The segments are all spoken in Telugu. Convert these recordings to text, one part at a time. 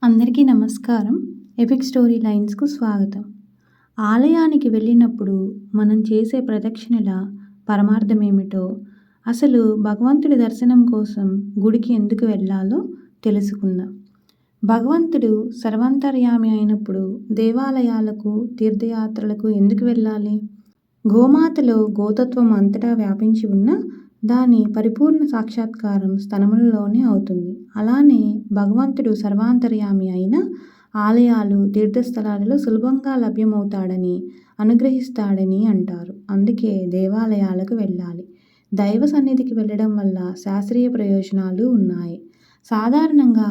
అందరికీ నమస్కారం. ఎపిక్ స్టోరీ లైన్స్‌కు స్వాగతం. ఆలయానికి వెళ్ళినప్పుడు మనం చేసే ప్రదక్షిణల పరమార్థమేమిటో, అసలు భగవంతుడి దర్శనం కోసం గుడికి ఎందుకు వెళ్ళాలో తెలుసుకుందాం. భగవంతుడు సర్వాంతర్యామి అయినప్పుడు దేవాలయాలకు, తీర్థయాత్రలకు ఎందుకు వెళ్ళాలి? గోమాతలో గోతత్వం అంతటా వ్యాపించి ఉన్న దాని పరిపూర్ణ సాక్షాత్కారం స్తనములలోనే అవుతుంది. అలానే భగవంతుడు సర్వాంతర్యామి అయిన ఆలయాలు, తీర్థస్థలాలలో సులభంగా లభ్యమవుతాడని, అనుగ్రహిస్తాడని అంటారు. అందుకే దేవాలయాలకు వెళ్ళాలి. దైవ సన్నిధికి వెళ్ళడం వల్ల శాస్త్రీయ ప్రయోజనాలు ఉన్నాయి. సాధారణంగా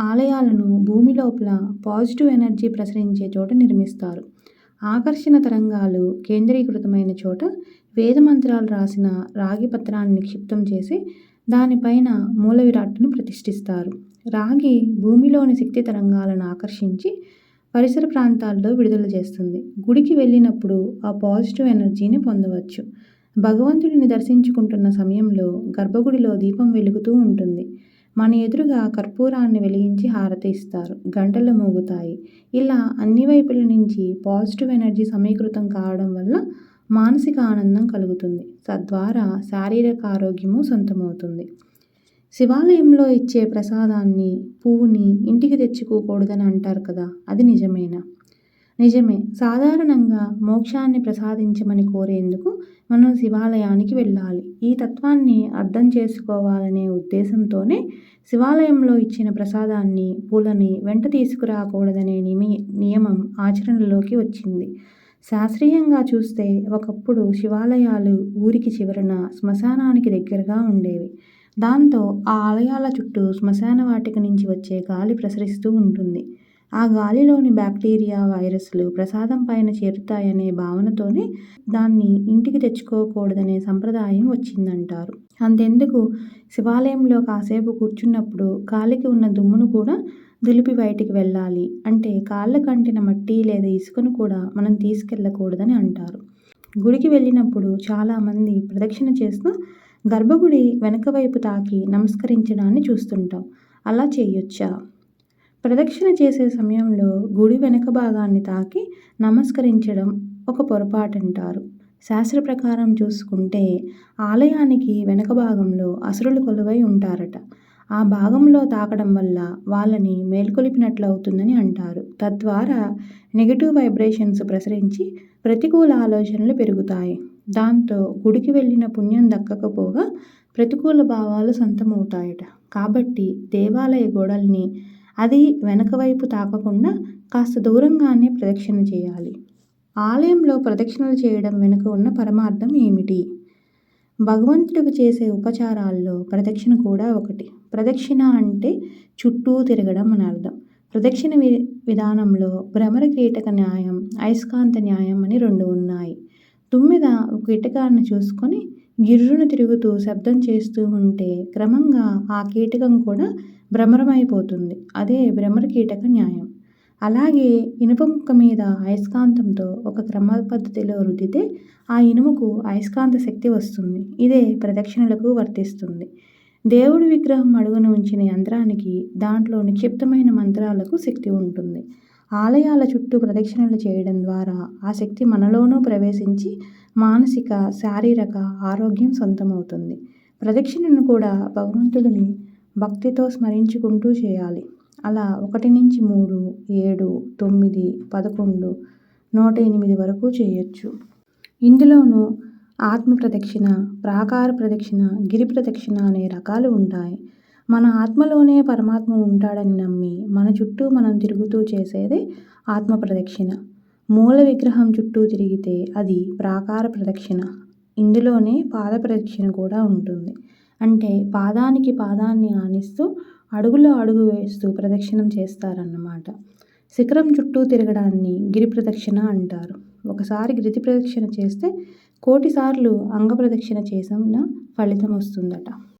ఆలయాలను భూమి లోపల పాజిటివ్ ఎనర్జీ ప్రసరించే చోట నిర్మిస్తారు. ఆకర్షణ తరంగాలు కేంద్రీకృతమైన చోట వేదమంత్రాలు రాసిన రాగి పత్రాన్ని నిక్షిప్తం చేసి దానిపైన మూల విరాట్టును ప్రతిష్ఠిస్తారు. రాగి భూమిలోని శక్తి తరంగాలను ఆకర్షించి పరిసర ప్రాంతాల్లో విడుదల చేస్తుంది. గుడికి వెళ్ళినప్పుడు ఆ పాజిటివ్ ఎనర్జీని పొందవచ్చు. భగవంతుడిని దర్శించుకుంటున్న సమయంలో గర్భగుడిలో దీపం వెలుగుతూ ఉంటుంది. మన ఎదురుగా కర్పూరాన్ని వెలిగించి హారతి ఇస్తారు. గంటలు మోగుతాయి. ఇలా అన్ని వైపుల నుంచి పాజిటివ్ ఎనర్జీ సమీకృతం కావడం వల్ల మానసిక ఆనందం కలుగుతుంది. తద్వారా శారీరక ఆరోగ్యము సొంతమవుతుంది. శివాలయంలో ఇచ్చే ప్రసాదాన్ని, పువ్వుని ఇంటికి తెచ్చుకోకూడదని అంటారు కదా, అది నిజమేనా? నిజమే. సాధారణంగా మోక్షాన్ని ప్రసాదించమని కోరేందుకు మనం శివాలయానికి వెళ్ళాలి. ఈ తత్వాన్ని అర్థం చేసుకోవాలనే ఉద్దేశంతోనే శివాలయంలో ఇచ్చిన ప్రసాదాన్ని, పూలని వెంట తీసుకురాకూడదనే నియమం ఆచరణలోకి వచ్చింది. శాస్త్రీయంగా చూస్తే ఒకప్పుడు శివాలయాలు ఊరికి చివరన శ్మశానానికి దగ్గరగా ఉండేవి. దాంతో ఆ ఆలయాల చుట్టూ శ్మశాన వాటిక నుంచి వచ్చే గాలి ప్రసరిస్తూ ఉంటుంది. ఆ గాలిలోని బ్యాక్టీరియా, వైరస్లు ప్రసాదం పైన చేరుతాయనే భావనతోనే దాన్ని ఇంటికి తెచ్చుకోకూడదనే సంప్రదాయం వచ్చిందంటారు. అంతెందుకు, శివాలయంలో కాసేపు కూర్చున్నప్పుడు కాలికి ఉన్న దుమ్మును కూడా దులిపి బయటికి వెళ్ళాలి అంటే కాళ్ళకు అంటిన మట్టి లేదా ఇసుకను కూడా మనం తీసుకెళ్ళకూడదని అంటారు. గుడికి వెళ్ళినప్పుడు చాలామంది ప్రదక్షిణ చేస్తూ గర్భగుడి వెనక వైపు తాకి నమస్కరించడాన్ని చూస్తుంటాం. అలా చేయొచ్చా? ప్రదక్షిణ చేసే సమయంలో గుడి వెనక భాగాన్ని తాకి నమస్కరించడం ఒక పొరపాటంటారు. శాస్త్ర ప్రకారం చూసుకుంటే ఆలయానికి వెనక భాగంలో అసురులు కొలువై ఉంటారట. ఆ భాగంలో తాకడం వల్ల వాళ్ళని మేల్కొలిపినట్లు అవుతుందని అంటారు. తద్వారా నెగటివ్ వైబ్రేషన్స్ ప్రసరించి ప్రతికూల ఆలోచనలు పెరుగుతాయి. దాంతో గుడికి వెళ్ళిన పుణ్యం దక్కకపోగా ప్రతికూల భావాలు సొంతమవుతాయట. కాబట్టి దేవాలయ గోడల్ని, అది వెనక వైపు తాకకుండా కాస్త దూరంగానే ప్రదక్షిణ చేయాలి. ఆలయంలో ప్రదక్షిణలు చేయడం వెనుక ఉన్న పరమార్థం ఏమిటి? భగవంతుడికి చేసే ఉపచారాల్లో ప్రదక్షిణ కూడా ఒకటి. ప్రదక్షిణ అంటే చుట్టూ తిరగడం అని అర్థం. ప్రదక్షిణ విధానంలో భ్రమర కీటక న్యాయం, అయస్కాంత న్యాయం అని 2 ఉన్నాయి. తుమ్మెద ఒక కీటకాన్ని చూసుకొని గిర్రున తిరుగుతూ శబ్దం చేస్తూ ఉంటే క్రమంగా ఆ కీటకం కూడా భ్రమరమైపోతుంది. అదే భ్రమర కీటక న్యాయం. అలాగే ఇనుప ముక్క మీద అయస్కాంతంతో ఒక క్రమ పద్ధతిలో రుద్దితే ఆ ఇనుముకు అయస్కాంత శక్తి వస్తుంది. ఇదే ప్రదక్షిణలకు వర్తిస్తుంది. దేవుడి విగ్రహం అడుగున ఉంచిన యంత్రానికి దాంట్లో నిక్షిప్తమైన మంత్రాలకు శక్తి ఉంటుంది. ఆలయాల చుట్టూ ప్రదక్షిణలు చేయడం ద్వారా ఆ శక్తి మనలోనూ ప్రవేశించి మానసిక, శారీరక ఆరోగ్యం సొంతమవుతుంది. ప్రదక్షిణను కూడా భగవంతుడిని భక్తితో స్మరించుకుంటూ చేయాలి. అలా 1 నుంచి 3, 7, 9, 11, 108 వరకు చేయొచ్చు. ఇందులోనూ ఆత్మ ప్రదక్షిణ, ప్రాకార ప్రదక్షిణ, గిరి ప్రదక్షిణ అనే రకాలు ఉంటాయి. మన ఆత్మలోనే పరమాత్మ ఉంటాడని నమ్మి మన చుట్టూ మనం తిరుగుతూ చేసేదే ఆత్మ ప్రదక్షిణ. మూల విగ్రహం చుట్టూ తిరిగితే అది ప్రాకార ప్రదక్షిణ. ఇందులోనే పాద ప్రదక్షిణ కూడా ఉంటుంది. అంటే పాదానికి పాదాన్ని ఆనిస్తూ అడుగులో అడుగు వేస్తూ ప్రదక్షిణం చేస్తారన్నమాట. శిఖరం చుట్టూ తిరగడాన్ని గిరి ప్రదక్షిణ అంటారు. ఒకసారి గిరి ప్రదక్షిణ చేస్తే 1,000,000 సార్లు అంగ ప్రదక్షిణ చేసిన ఫలితం వస్తుందట.